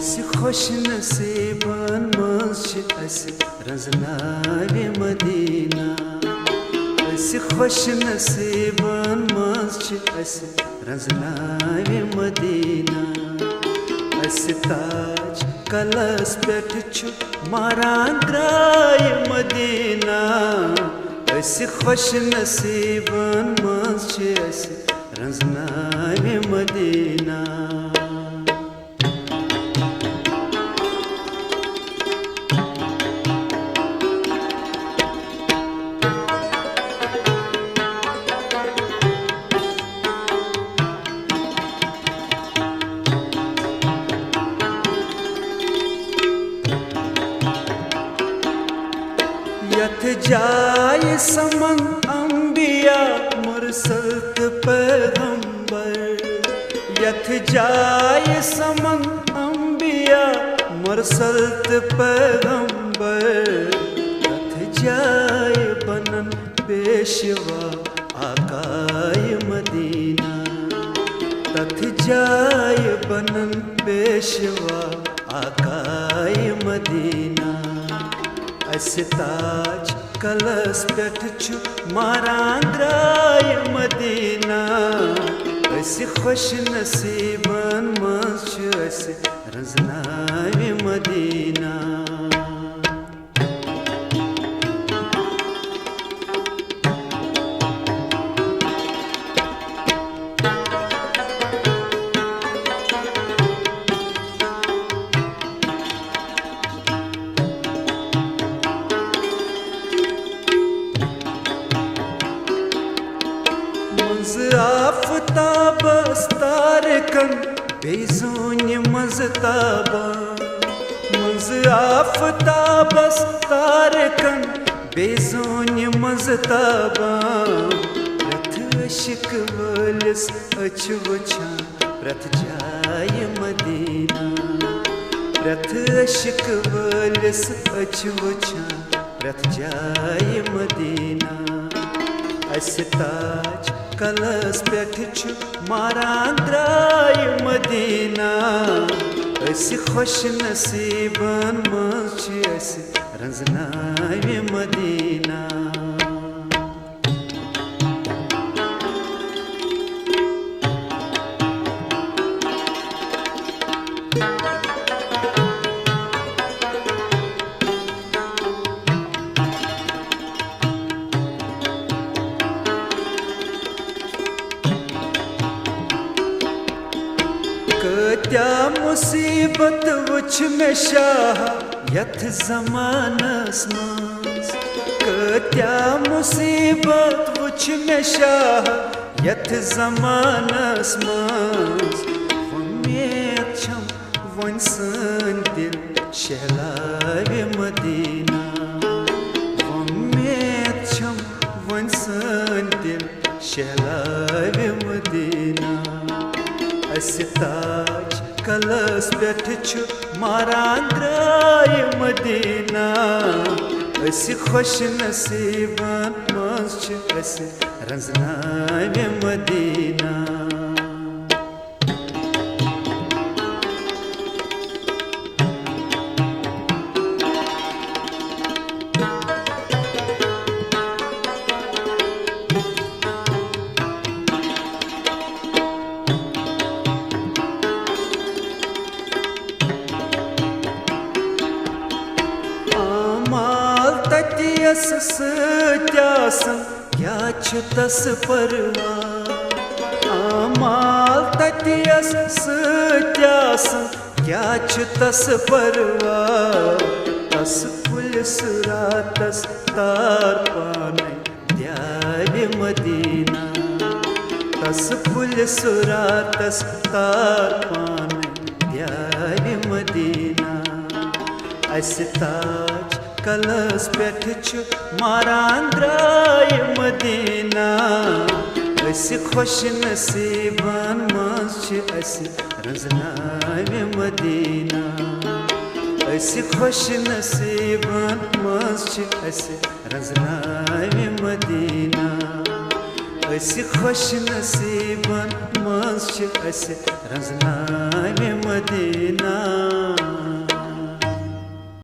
खुश नसीबन मज रंजनावे मदीना खुश नसीबन मज रंजनावे मदीना ताज कलस पे मारान द्राय मदीना खुश नसीबन मज रंजनावे मदीना यथ जाय समन अंबिया मुरसलत पैगंबर यथ जाय समन अंबिया मुरसलत पैगंबर यथ जाय बनन पेशवा आकाय मदीना तथ जाय बनन पेशवा आकाय मदीना ताज कलस पे मारान द्राय मदीना खुश नसीबन मज रंजनावे मदीना आफताब तारकन बेजोन मजताबा मंज आफताब तारकन बेजोन मजताबा प्रथ अशिक वलिस अच वछान प्रथ जाय मदीना प्रथ अशिक वलिस अच वछान प्रथ जाय मदीना ताज कलस पे मारान द्राय मदीना खुश नसीबन मज रंजनावे मदीना क्या मुसीबत वुछ में शाह यथ ज़मानस मज क्या मुसीबत वुछ में शाह यथ ज़मानस मज उम्मीद छम वन सन दिल शहलावे मदीना उम्मीद छम वन सन दिल शहलावे मदीना ताज कलस पे मारान द्राय मदीना खुश नसीबन मज रंजनावे मदीना ततियस सत्यासन क्या तस परवा आमाल ततियस सत्यासन क्या तस परवा तस पुलिस रातस तार पाने द्यावे मदीना तस पुलिस रातस तार पाने द्यावे मदीना ताज कलस पे मारान द्राय मदीना खुश नसीबन मज रंजनावे मदीना खुश नसीबन मज रंजनावे मदीना أسۍ خۄش نصیٖبن منٛز چھِ اَسہِ رنٛزناوِ مدیٖنہ